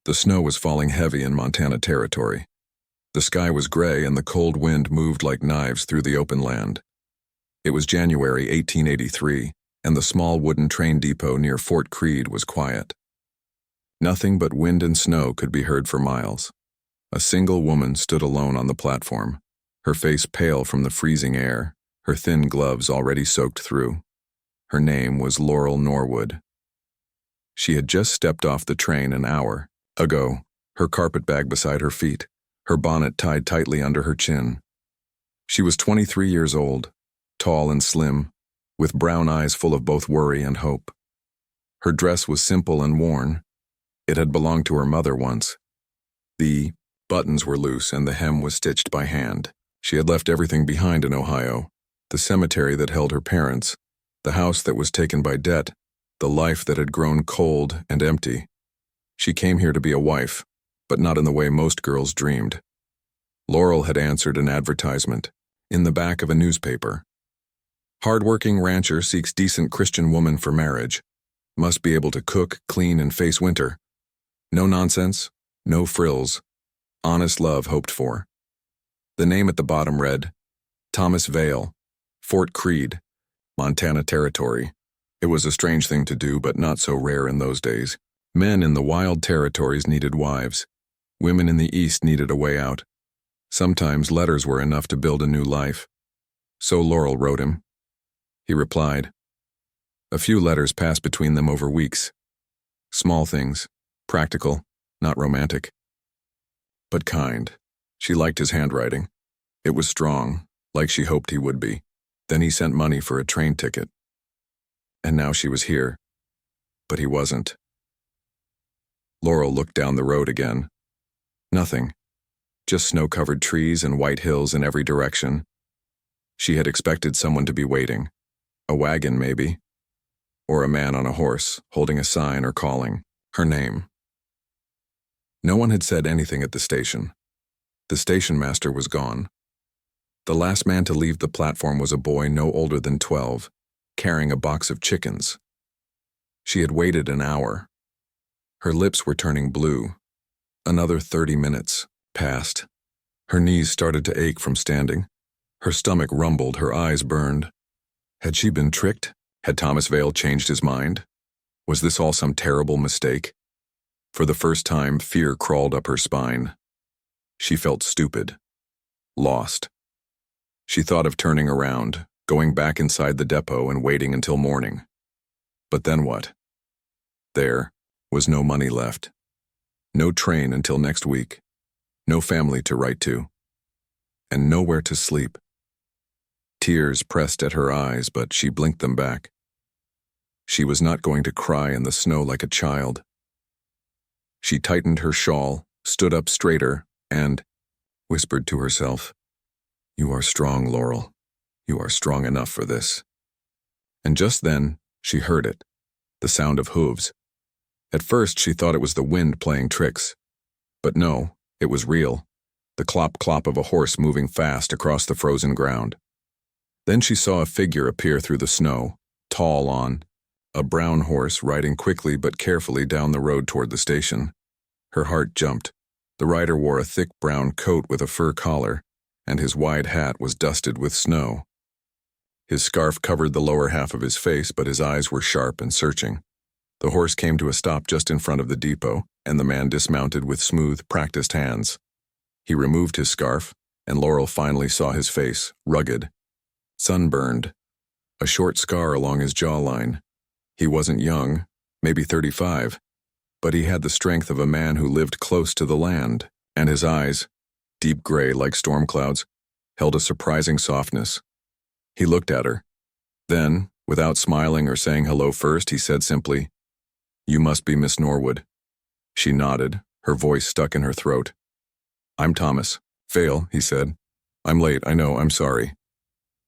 The snow was falling heavy in Montana territory. The sky was gray and the cold wind moved like knives through the open land. It was January 1883, and the small wooden train depot near Fort Creed was quiet. Nothing but wind and snow could be heard for miles. A single woman stood alone on the platform, her face pale from the freezing air, her thin gloves already soaked through. Her name was Laurel Norwood. She had just stepped off the train an hour ago, her carpetbag beside her feet, her bonnet tied tightly under her chin. She was 23 years old, tall and slim, with brown eyes full of both worry and hope. Her dress was simple and worn. It had belonged to her mother once. The buttons were loose and the hem was stitched by hand. She had left everything behind in Ohio, the cemetery that held her parents, the house that was taken by debt, the life that had grown cold and empty. She came here to be a wife, but not in the way most girls dreamed. Laurel had answered an advertisement in the back of a newspaper. Hardworking rancher seeks decent Christian woman for marriage. Must be able to cook, clean, and face winter. No nonsense, no frills. Honest love hoped for. The name at the bottom read, Thomas Vale, Fort Creed, Montana Territory. It was a strange thing to do, but not so rare in those days. Men in the wild territories needed wives. Women in the East needed a way out. Sometimes letters were enough to build a new life. So Laurel wrote him. He replied. A few letters passed between them over weeks. Small things, practical, not romantic. But kind. She liked his handwriting. It was strong, like she hoped he would be. Then he sent money for a train ticket. And now she was here. But he wasn't. Laurel looked down the road again. Nothing. Just snow-covered trees and white hills in every direction. She had expected someone to be waiting. A wagon, maybe. Or a man on a horse, holding a sign or calling her name. No one had said anything at the station. The station master was gone. The last man to leave the platform was a boy no older than 12, carrying a box of chickens. She had waited an hour. Her lips were turning blue. Another 30 minutes passed. Her knees started to ache from standing. Her stomach rumbled, her eyes burned. Had she been tricked? Had Thomas Vale changed his mind? Was this all some terrible mistake? For the first time, fear crawled up her spine. She felt stupid. Lost. She thought of turning around, going back inside the depot and waiting until morning. But then what? There was no money left. No train until next week. No family to write to. And nowhere to sleep. Tears pressed at her eyes, but she blinked them back. She was not going to cry in the snow like a child. She tightened her shawl, stood up straighter, and whispered to herself, "You are strong, Laurel. You are strong enough for this." And just then, she heard it, the sound of hooves. At first, she thought it was the wind playing tricks. But no, it was real, the clop-clop of a horse moving fast across the frozen ground. Then she saw a figure appear through the snow, tall on a brown horse riding quickly but carefully down the road toward the station. Her heart jumped. The rider wore a thick brown coat with a fur collar, and his wide hat was dusted with snow. His scarf covered the lower half of his face, but his eyes were sharp and searching. The horse came to a stop just in front of the depot, and the man dismounted with smooth, practiced hands. He removed his scarf, and Laurel finally saw his face, rugged, sunburned, a short scar along his jawline. He wasn't young, maybe 35, but he had the strength of a man who lived close to the land, and his eyes, deep gray like storm clouds, held a surprising softness. He looked at her. Then, without smiling or saying hello first, he said simply, "You must be Miss Norwood." She nodded, her voice stuck in her throat. "I'm Thomas Vale," he said. "I'm late, I know, I'm sorry."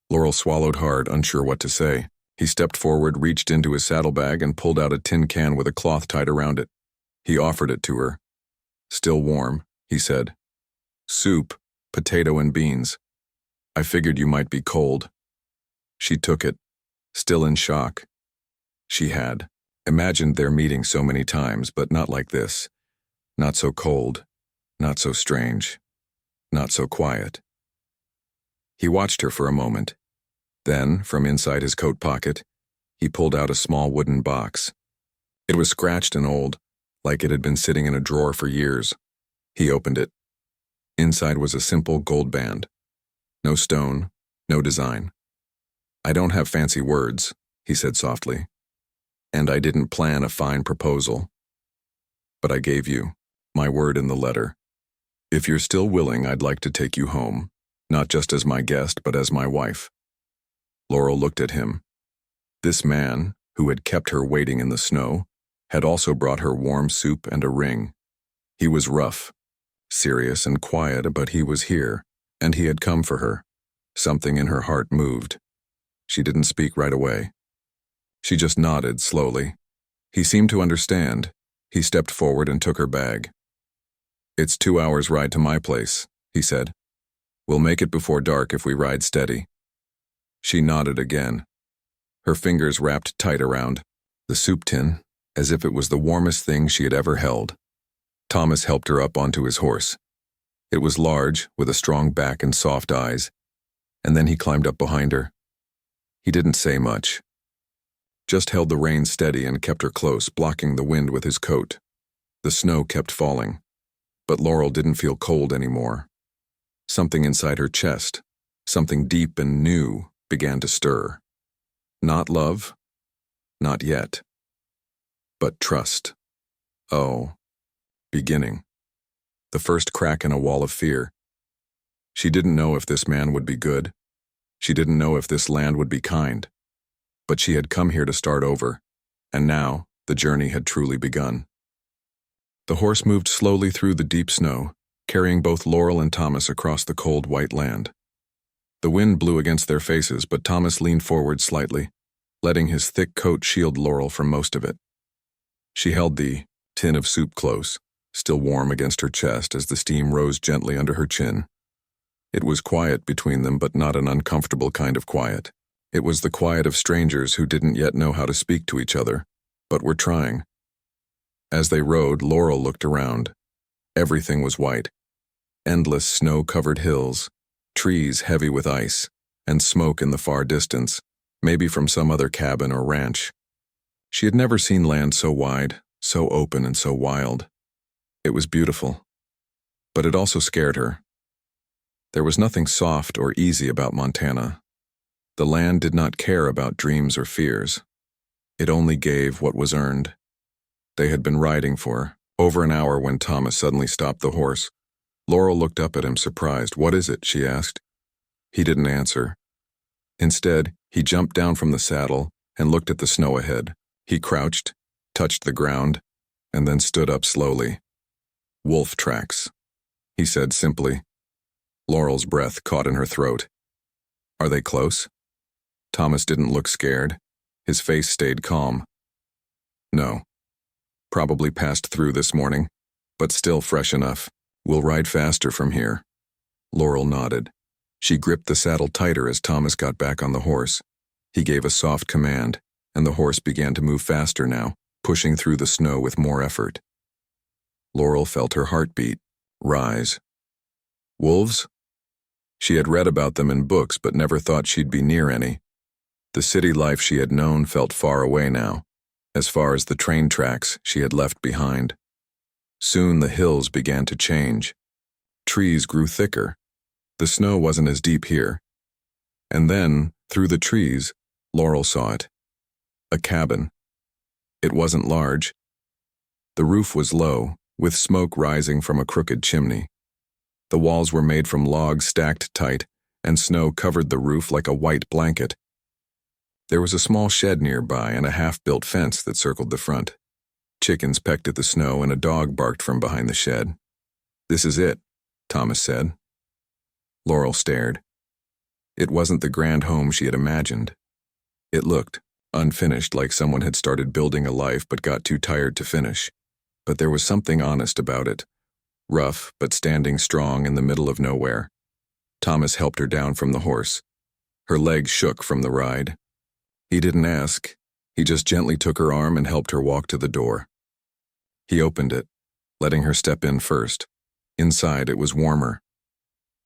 Laurel swallowed hard, unsure what to say. He stepped forward, reached into his saddlebag, and pulled out a tin can with a cloth tied around it. He offered it to her. "Still warm," he said. "Soup, potato and beans. I figured you might be cold." She took it, still in shock. She had imagined their meeting so many times, but not like this. Not so cold, not so strange, not so quiet. He watched her for a moment. Then, from inside his coat pocket, he pulled out a small wooden box. It was scratched and old, like it had been sitting in a drawer for years. He opened it. Inside was a simple gold band. No stone, no design. "I don't have fancy words," he said softly. "And I didn't plan a fine proposal. But I gave you my word in the letter. If you're still willing, I'd like to take you home, not just as my guest, but as my wife." Laurel looked at him. This man, who had kept her waiting in the snow, had also brought her warm soup and a ring. He was rough, serious and quiet, but he was here, and he had come for her. Something in her heart moved. She didn't speak right away. She just nodded slowly. He seemed to understand. He stepped forward and took her bag. "It's 2 hours' ride to my place," he said. "We'll make it before dark if we ride steady." She nodded again. Her fingers wrapped tight around the soup tin, as if it was the warmest thing she had ever held. Thomas helped her up onto his horse. It was large, with a strong back and soft eyes, and then he climbed up behind her. He didn't say much, just held the reins steady and kept her close, blocking the wind with his coat. The snow kept falling, but Laurel didn't feel cold anymore. Something inside her chest, something deep and new, began to stir. Not love, not yet, but trust. Oh, beginning. The first crack in a wall of fear. She didn't know if this man would be good. She didn't know if this land would be kind. But she had come here to start over, and now the journey had truly begun. The horse moved slowly through the deep snow, carrying both Laurel and Thomas across the cold white land. The wind blew against their faces, but Thomas leaned forward slightly, letting his thick coat shield Laurel from most of it. She held the tin of soup close, still warm against her chest as the steam rose gently under her chin. It was quiet between them, but not an uncomfortable kind of quiet. It was the quiet of strangers who didn't yet know how to speak to each other, but were trying. As they rode, Laurel looked around. Everything was white. Endless snow-covered hills, trees heavy with ice, and smoke in the far distance, maybe from some other cabin or ranch. She had never seen land so wide, so open and so wild. It was beautiful, but it also scared her. There was nothing soft or easy about Montana. The land did not care about dreams or fears. It only gave what was earned. They had been riding for over an hour when Thomas suddenly stopped the horse. Laurel looked up at him, surprised. "What is it?" she asked. He didn't answer. Instead, he jumped down from the saddle and looked at the snow ahead. He crouched, touched the ground, and then stood up slowly. "Wolf tracks," he said simply. Laurel's breath caught in her throat. "Are they close?" Thomas didn't look scared. His face stayed calm. "No. Probably passed through this morning, but still fresh enough. We'll ride faster from here." Laurel nodded. She gripped the saddle tighter as Thomas got back on the horse. He gave a soft command, and the horse began to move faster now, pushing through the snow with more effort. Laurel felt her heartbeat rise. Wolves? She had read about them in books, but never thought she'd be near any. The city life she had known felt far away now, as far as the train tracks she had left behind. Soon the hills began to change. Trees grew thicker. The snow wasn't as deep here. And then, through the trees, Laurel saw it. A cabin. It wasn't large. The roof was low, with smoke rising from a crooked chimney. The walls were made from logs stacked tight, and snow covered the roof like a white blanket. There was a small shed nearby and a half-built fence that circled the front. Chickens pecked at the snow and a dog barked from behind the shed. "This is it," Thomas said. Laurel stared. It wasn't the grand home she had imagined. It looked unfinished, like someone had started building a life but got too tired to finish. But there was something honest about it. Rough, but standing strong in the middle of nowhere. Thomas helped her down from the horse. Her legs shook from the ride. He didn't ask. He just gently took her arm and helped her walk to the door. He opened it. letting her step in first. Inside, it was warmer.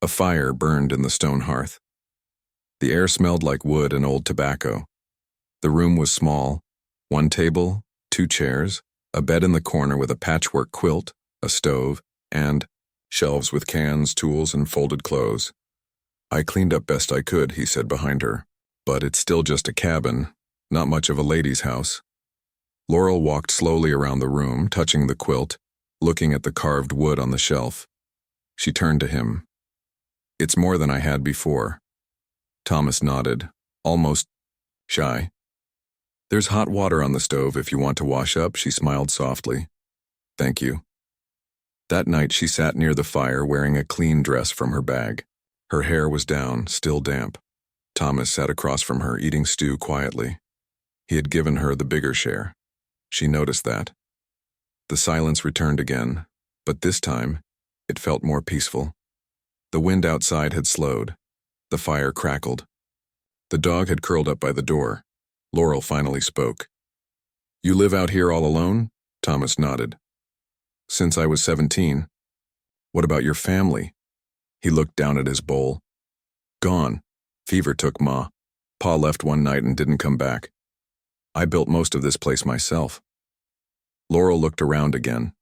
A fire burned in the stone hearth. The air smelled like wood and old tobacco. The room was small. One table, 2 chairs, a bed in the corner with a patchwork quilt, a stove, and shelves with cans, tools, and folded clothes. "I cleaned up best I could," he said behind her. "But it's still just a cabin, not much of a lady's house." Laurel walked slowly around the room, touching the quilt, looking at the carved wood on the shelf. She turned to him. "It's more than I had before." Thomas nodded, almost shy. "There's hot water on the stove if you want to wash up," she smiled softly. "Thank you." That night she sat near the fire wearing a clean dress from her bag. Her hair was down, still damp. Thomas sat across from her eating stew quietly. He had given her the bigger share. She noticed that. The silence returned again, but this time it felt more peaceful. The wind outside had slowed. The fire crackled. The dog had curled up by the door. Laurel finally spoke. "You live out here all alone?" Thomas nodded. "Since I was 17. What about your family?" He looked down at his bowl. "Gone. Fever took Ma. Pa left one night and didn't come back. I built most of this place myself." Laurel looked around again.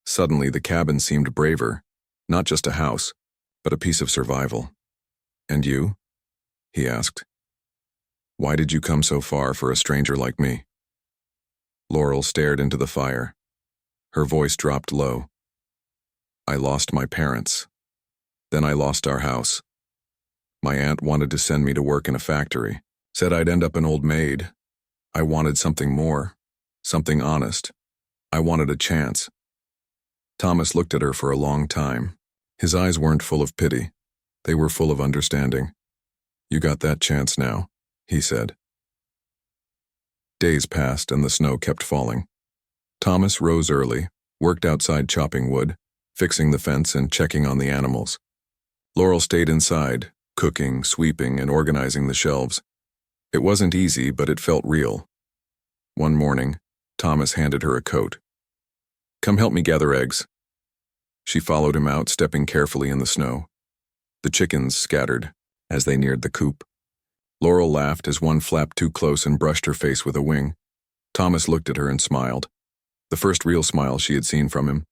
Suddenly the cabin seemed braver, not just a house, but a piece of survival. "And you?" he asked. "Why did you come so far for a stranger like me?" Laurel stared into the fire. Her voice dropped low. "I lost my parents. Then I lost our house. My aunt wanted to send me to work in a factory, said I'd end up an old maid. I wanted something more, something honest. I wanted a chance." Thomas looked at her for a long time. His eyes weren't full of pity. They were full of understanding. "You got that chance now," he said. Days passed and the snow kept falling. Thomas rose early, worked outside chopping wood, fixing the fence and checking on the animals. Laurel stayed inside, cooking, sweeping, and organizing the shelves. It wasn't easy, but it felt real. One morning, Thomas handed her a coat. "Come help me gather eggs." She followed him out, stepping carefully in the snow. The chickens scattered as they neared the coop. Laurel laughed as one flapped too close and brushed her face with a wing. Thomas looked at her and smiled. The first real smile she had seen from him.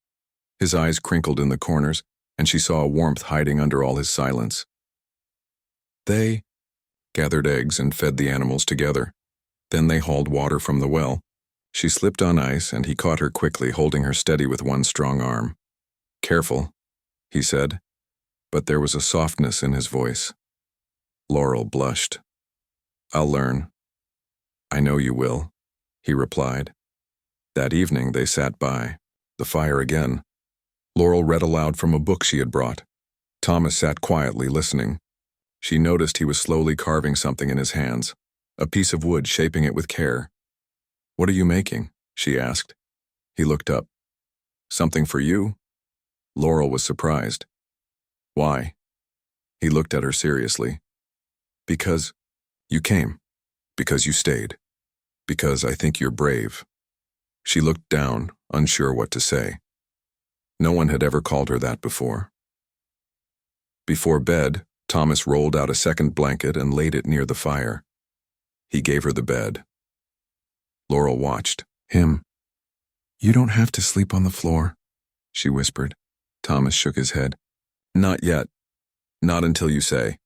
His eyes crinkled in the corners, and she saw a warmth hiding under all his silence. They gathered eggs and fed the animals together. Then they hauled water from the well. She slipped on ice, and he caught her quickly, holding her steady with one strong arm. "Careful," he said, but there was a softness in his voice. Laurel blushed. "I'll learn." "I know you will," he replied. That evening they sat by the fire again. Laurel read aloud from a book she had brought. Thomas sat quietly listening. She noticed he was slowly carving something in his hands, a piece of wood, shaping it with care. "What are you making?" she asked. He looked up. "Something for you?" Laurel was surprised. "Why?" He looked at her seriously. "Because you came. Because you stayed. Because I think you're brave." She looked down, unsure what to say. No one had ever called her that before. Before bed, Thomas rolled out a second blanket and laid it near the fire. He gave her the bed. Laurel watched him. "You don't have to sleep on the floor," she whispered. Thomas shook his head. "Not yet. Not until you say."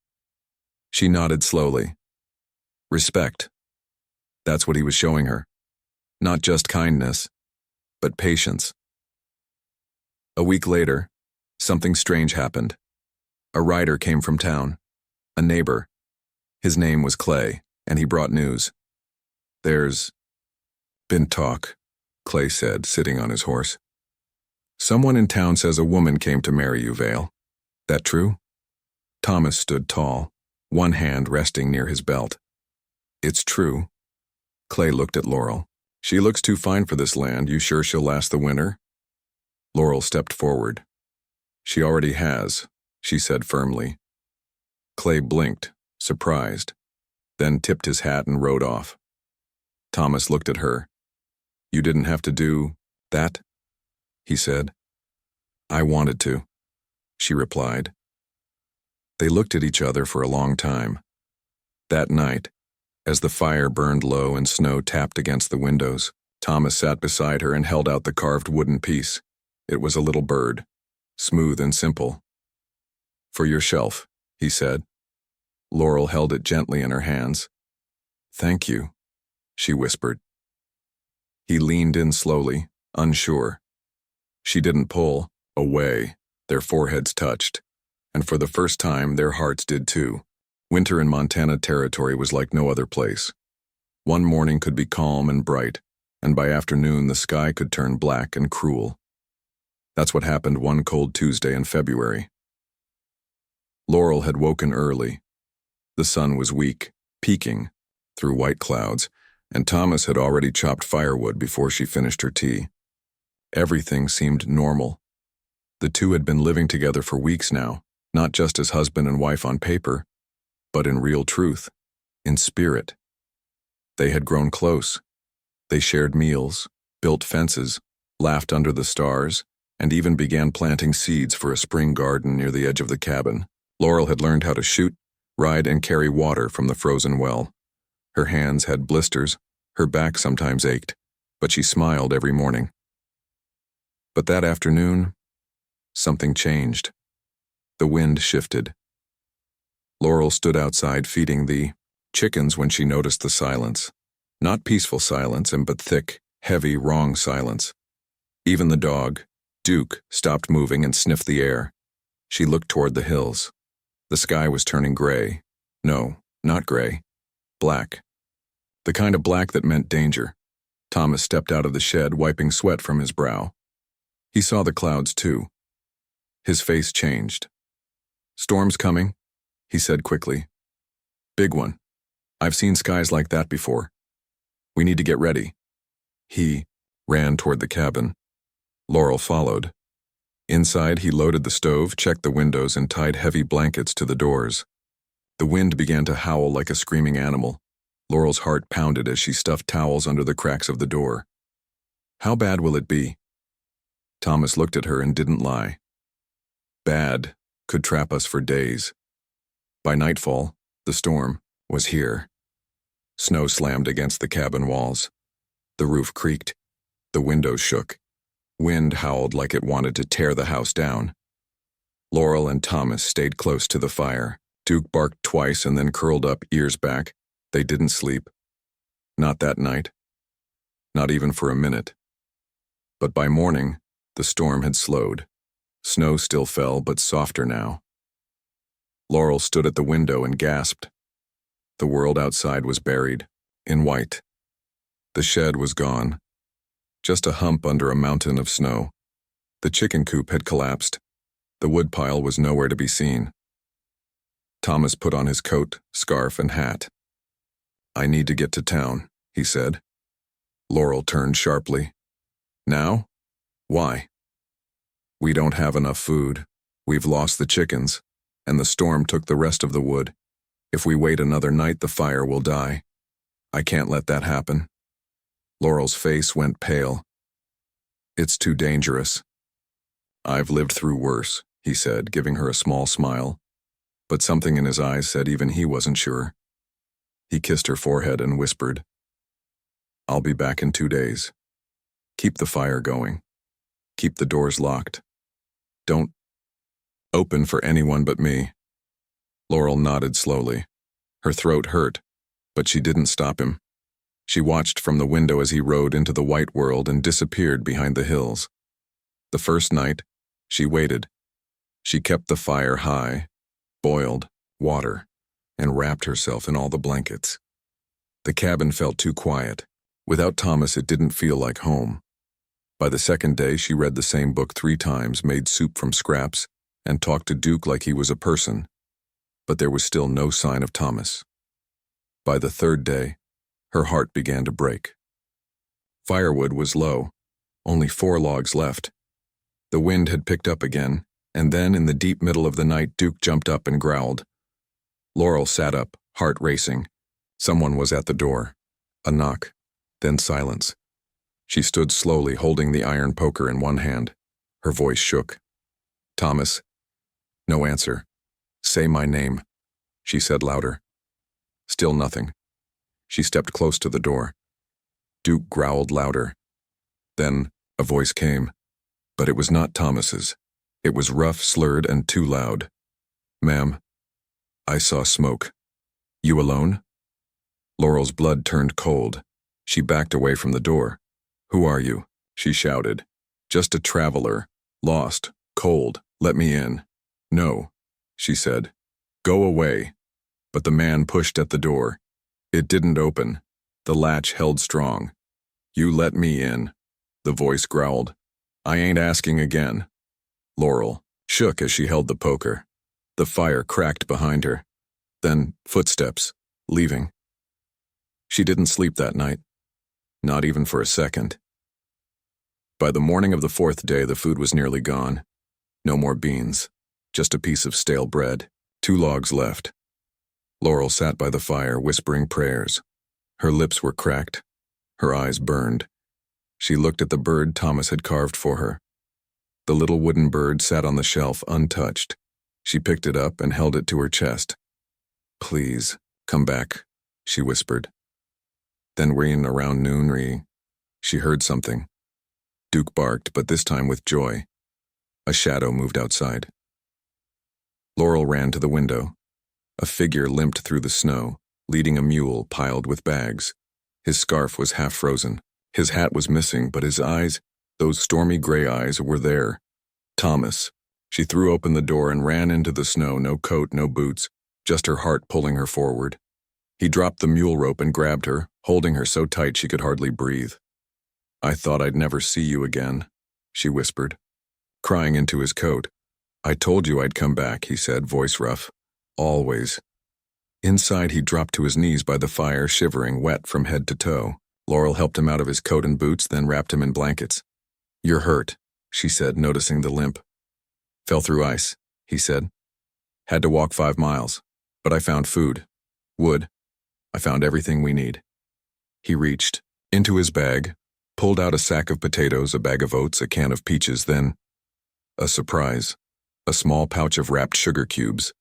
She nodded slowly. Respect. That's what he was showing her. Not just kindness, but patience. A week later, something strange happened. A rider came from town, a neighbor. His name was Clay, and he brought news. "There's been talk," Clay said, sitting on his horse. "Someone in town says a woman came to marry you, Vale. That true?" Thomas stood tall, one hand resting near his belt. "It's true." Clay looked at Laurel. "She looks too fine for this land. You sure she'll last the winter?" Laurel stepped forward. "She already has," she said firmly. Clay blinked, surprised, then tipped his hat and rode off. Thomas looked at her. "You didn't have to do that?" he said. I wanted to, she replied. They looked at each other for a long time. That night, as the fire burned low and snow tapped against the windows, Thomas sat beside her and held out the carved wooden piece. It was a little bird, smooth and simple. For your shelf, he said. Laurel held it gently in her hands. Thank you, she whispered. He leaned in slowly, unsure. She didn't pull away. Their foreheads touched, and for the first time their hearts did too. Winter in Montana Territory was like no other place. One morning could be calm and bright, and by afternoon the sky could turn black and cruel. That's what happened one cold Tuesday in February. Laurel had woken early. The sun was weak, peeking through white clouds, and Thomas had already chopped firewood before she finished her tea. Everything seemed normal. The two had been living together for weeks now, not just as husband and wife on paper, but in real truth, in spirit. They had grown close. They shared meals, built fences, laughed under the stars, and even began planting seeds for a spring garden near the edge of the cabin. Laurel had learned how to shoot, ride, and carry water from the frozen well. Her hands had blisters, her back sometimes ached, but she smiled every morning. But that afternoon, something changed. The wind shifted. Laurel stood outside feeding the chickens when she noticed the silence. Not peaceful silence, but thick, heavy, wrong silence. Even the dog, Duke, stopped moving and sniffed the air. She looked toward the hills. The sky was turning gray. No, not gray. Black. The kind of black that meant danger. Thomas stepped out of the shed, wiping sweat from his brow. He saw the clouds, too. His face changed. Storm's coming, he said quickly. Big one. I've seen skies like that before. We need to get ready. He ran toward the cabin. Laurel followed. Inside, he loaded the stove, checked the windows, and tied heavy blankets to the doors. The wind began to howl like a screaming animal. Laurel's heart pounded as she stuffed towels under the cracks of the door. How bad will it be? Thomas looked at her and didn't lie. Bad could trap us for days. By nightfall, the storm was here. Snow slammed against the cabin walls. The roof creaked. The windows shook. Wind howled like it wanted to tear the house down. Laurel and Thomas stayed close to the fire. Duke barked twice and then curled up, ears back. They didn't sleep. Not that night. Not even for a minute. But by morning, the storm had slowed. Snow still fell, but softer now. Laurel stood at the window and gasped. The world outside was buried, in white. The shed was gone. Just a hump under a mountain of snow. The chicken coop had collapsed. The woodpile was nowhere to be seen. Thomas put on his coat, scarf, and hat. I need to get to town, he said. Laurel turned sharply. Now? Why? We don't have enough food. We've lost the chickens, and the storm took the rest of the wood. If we wait another night, the fire will die. I can't let that happen. Laurel's face went pale. It's too dangerous. I've lived through worse, he said, giving her a small smile. But something in his eyes said even he wasn't sure. He kissed her forehead and whispered, I'll be back in 2 days. Keep the fire going. Keep the doors locked. Don't open for anyone but me. Laurel nodded slowly. Her throat hurt, but she didn't stop him. She watched from the window as he rode into the white world and disappeared behind the hills. The first night, she waited. She kept the fire high, boiled water, and wrapped herself in all the blankets. The cabin felt too quiet. Without Thomas, it didn't feel like home. By the second day, she read the same book 3 times, made soup from scraps, and talked to Duke like he was a person. But there was still no sign of Thomas. By the 3rd day, her heart began to break. Firewood was low, only 4 logs left. The wind had picked up again, and then in the deep middle of the night, Duke jumped up and growled. Laurel sat up, heart racing. Someone was at the door. A knock, then silence. She stood slowly, holding the iron poker in one hand. Her voice shook. Thomas. No answer. Say my name, she said louder. Still nothing. She stepped close to the door. Duke growled louder. Then a voice came, but it was not Thomas's. It was rough, slurred, and too loud. Ma'am, I saw smoke. You alone? Laurel's blood turned cold. She backed away from the door. Who are you? She shouted. Just a traveler. Lost. Cold. Let me in. No, she said. Go away. But the man pushed at the door. It didn't open. The latch held strong. You let me in, the voice growled. I ain't asking again. Laurel shook as she held the poker. The fire cracked behind her. Then footsteps, leaving. She didn't sleep that night. Not even for a second. By the morning of the fourth day, the food was nearly gone. No more beans, just a piece of stale bread, 2 logs left. Laurel sat by the fire, whispering prayers. Her lips were cracked. Her eyes burned. She looked at the bird Thomas had carved for her. The little wooden bird sat on the shelf untouched. She picked it up and held it to her chest. Please, come back, she whispered. Then around noon, she heard something. Duke barked, but this time with joy. A shadow moved outside. Laurel ran to the window. A figure limped through the snow, leading a mule piled with bags. His scarf was half frozen. His hat was missing, but his eyes, those stormy gray eyes, were there. Thomas. She threw open the door and ran into the snow, no coat, no boots, just her heart pulling her forward. He dropped the mule rope and grabbed her, holding her so tight she could hardly breathe. I thought I'd never see you again, she whispered, crying into his coat. I told you I'd come back, he said, voice rough. Always. Inside, he dropped to his knees by the fire, shivering, wet from head to toe. Laurel helped him out of his coat and boots, then wrapped him in blankets. You're hurt, she said, noticing the limp. Fell through ice, he said. Had to walk 5 miles, but I found food. Wood. I found everything we need. He reached into his bag, pulled out a sack of potatoes, a bag of oats, a can of peaches, then a surprise, a small pouch of wrapped sugar cubes.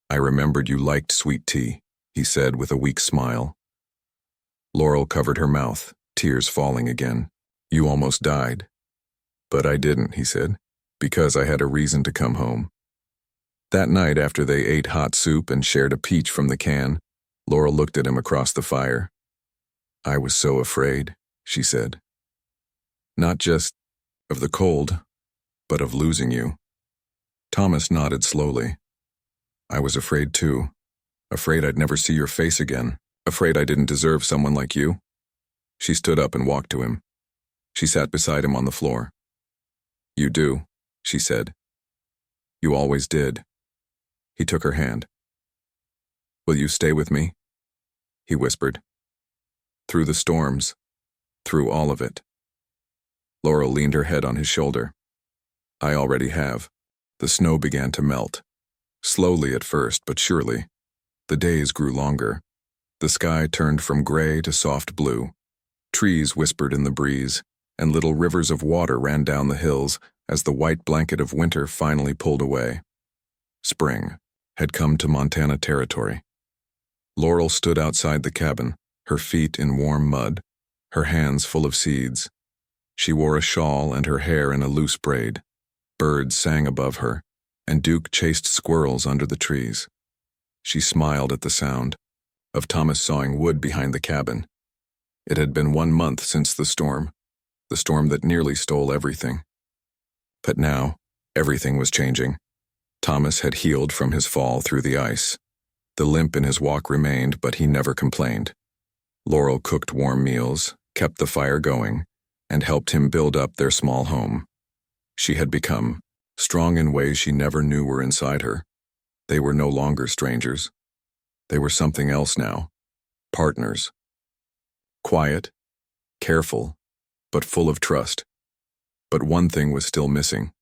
I remembered you liked sweet tea, he said with a weak smile. Laurel covered her mouth, tears falling again. You almost died. But I didn't, he said, because I had a reason to come home. That night, after they ate hot soup and shared a peach from the can, Laurel looked at him across the fire. I was so afraid, she said. Not just of the cold, but of losing you. Thomas nodded slowly. I was afraid too. Afraid I'd never see your face again. Afraid I didn't deserve someone like you. She stood up and walked to him. She sat beside him on the floor. You do, she said. You always did. He took her hand. Will you stay with me? He whispered. Through the storms. Through all of it. Laurel leaned her head on his shoulder. I already have. The snow began to melt. Slowly at first, but surely. The days grew longer. The sky turned from gray to soft blue. Trees whispered in the breeze, and little rivers of water ran down the hills as the white blanket of winter finally pulled away. Spring had come to Montana territory. Laurel stood outside the cabin, her feet in warm mud, her hands full of seeds. She wore a shawl and her hair in a loose braid. Birds sang above her, and Duke chased squirrels under the trees. She smiled at the sound of Thomas sawing wood behind the cabin. It had been 1 month since the storm that nearly stole everything. But now, everything was changing. Thomas had healed from his fall through the ice. The limp in his walk remained, but he never complained. Laurel cooked warm meals, kept the fire going, and helped him build up their small home. She had become strong in ways she never knew were inside her. They were no longer strangers. They were something else now. Partners. Quiet, careful, but full of trust. But one thing was still missing.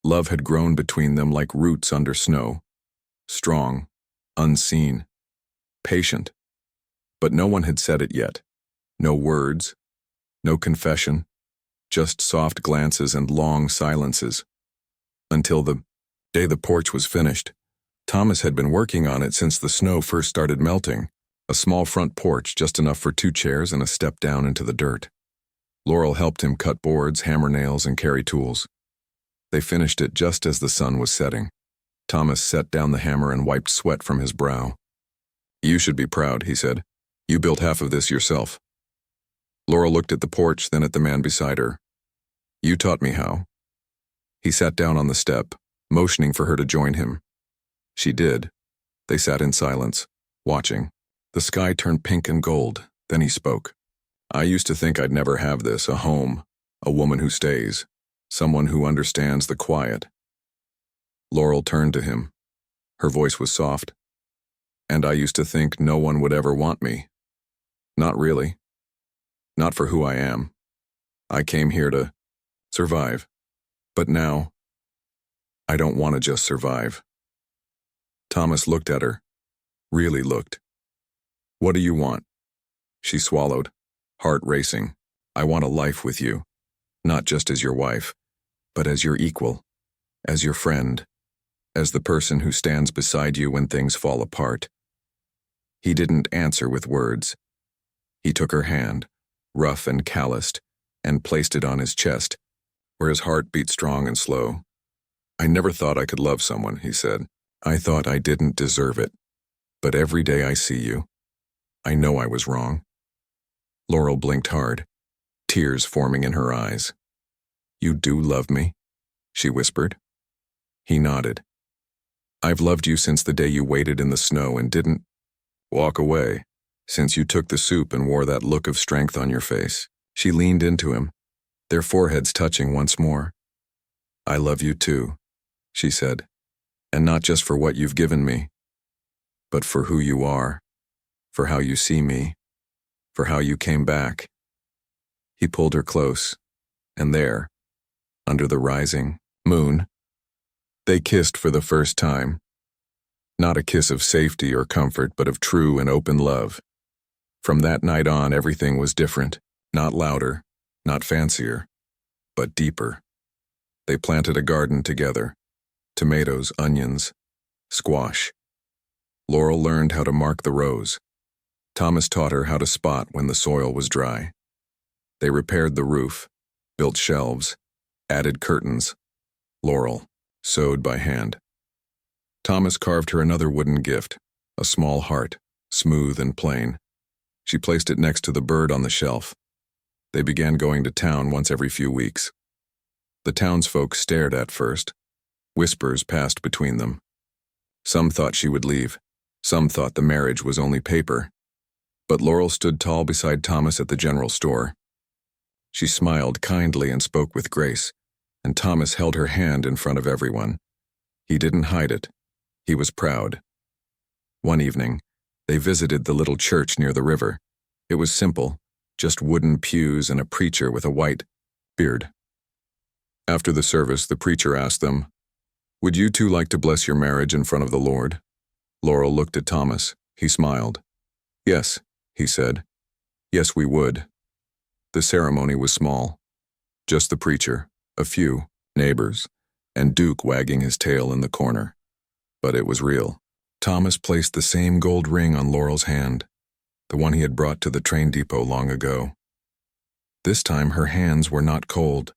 Love had grown between them like roots under snow. Strong, unseen, patient. But no one had said it yet. No words, no confession, just soft glances and long silences. until the day the porch was finished. Thomas had been working on it since the snow first started melting, a small front porch just enough for 2 chairs and a step down into the dirt. Laurel helped him cut boards, hammer nails, and carry tools. They finished it just as the sun was setting. Thomas set down the hammer and wiped sweat from his brow. "You should be proud," he said. "You built half of this yourself." Laurel looked at the porch, then at the man beside her. "You taught me how." He sat down on the step, motioning for her to join him. She did. They sat in silence, watching. The sky turned pink and gold. Then he spoke. "I used to think I'd never have this, a home, a woman who stays, someone who understands the quiet." Laurel turned to him. Her voice was soft. "And I used to think no one would ever want me. Not really. Not for who I am. I came here to survive. But now, I don't want to just survive." Thomas looked at her. Really looked. "What do you want?" She swallowed, heart racing. "I want a life with you. Not just as your wife, but as your equal, as your friend, as the person who stands beside you when things fall apart." He didn't answer with words. He took her hand, rough and calloused, and placed it on his chest, where his heart beat strong and slow. "I never thought I could love someone," he said. "I thought I didn't deserve it. But every day I see you, I know I was wrong." Laurel blinked hard, tears forming in her eyes. "You do love me?" she whispered. He nodded. "I've loved you since the day you waited in the snow and didn't walk away, since you took the soup and wore that look of strength on your face." She leaned into him, their foreheads touching once more. "I love you too," she said, "and not just for what you've given me, but for who you are, for how you see me, for how you came back." He pulled her close, and there, under the rising moon, they kissed for the first time. Not a kiss of safety or comfort, but of true and open love. From that night on, everything was different, not louder, not fancier, but deeper. They planted a garden together, tomatoes, onions, squash. Laurel learned how to mark the rows. Thomas taught her how to spot when the soil was dry. They repaired the roof, built shelves, added curtains. Laurel sewed by hand. Thomas carved her another wooden gift, a small heart, smooth and plain. She placed it next to the bird on the shelf. They began going to town once every few weeks. The townsfolk stared at first. Whispers passed between them. Some thought she would leave. Some thought the marriage was only paper. But Laurel stood tall beside Thomas at the general store. She smiled kindly and spoke with grace, and Thomas held her hand in front of everyone. He didn't hide it. He was proud. One evening, they visited the little church near the river. It was simple, just wooden pews and a preacher with a white beard. After the service, the preacher asked them, "Would you two like to bless your marriage in front of the Lord?" Laurel looked at Thomas. He smiled. "Yes," he said. "Yes, we would." The ceremony was small. Just the preacher, a few neighbors, and Duke wagging his tail in the corner. But it was real. Thomas placed the same gold ring on Laurel's hand, the one he had brought to the train depot long ago. This time her hands were not cold.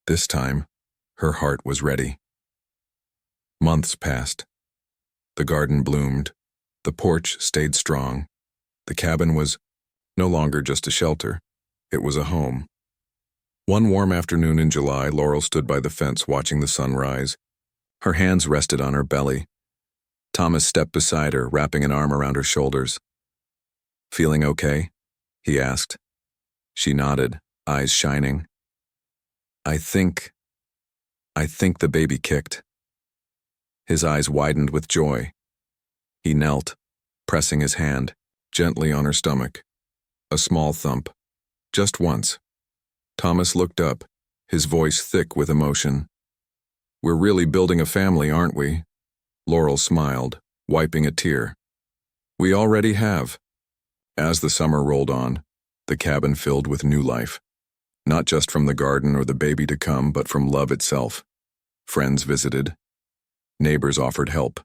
This time, her heart was ready. Months passed. The garden bloomed. The porch stayed strong. The cabin was no longer just a shelter. It was a home. One warm afternoon in July, Laurel stood by the fence watching the sun rise. Her hands rested on her belly. Thomas stepped beside her, wrapping an arm around her shoulders. "Feeling okay?" he asked. She nodded, eyes shining. I think the baby kicked." His eyes widened with joy. He knelt, pressing his hand gently on her stomach. A small thump. Just once. Thomas looked up, his voice thick with emotion. "We're really building a family, aren't we?" Laurel smiled, wiping a tear. "We already have." As the summer rolled on, the cabin filled with new life. Not just from the garden or the baby to come, but from love itself. Friends visited. Neighbors offered help.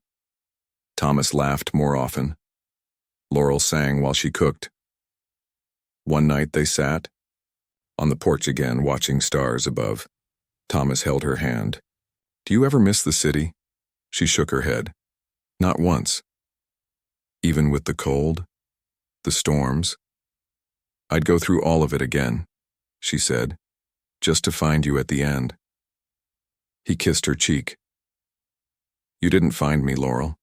Thomas laughed more often. Laurel sang while she cooked. One night they sat on the porch again, watching stars above. Thomas held her hand. "Do you ever miss the city?" She shook her head. "Not once. Even with the cold, the storms. I'd go through all of it again," she said, "just to find you at the end." He kissed her cheek. "You didn't find me, Laurel.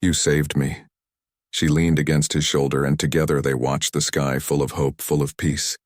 You saved me." She leaned against his shoulder, and together they watched the sky, full of hope, full of peace.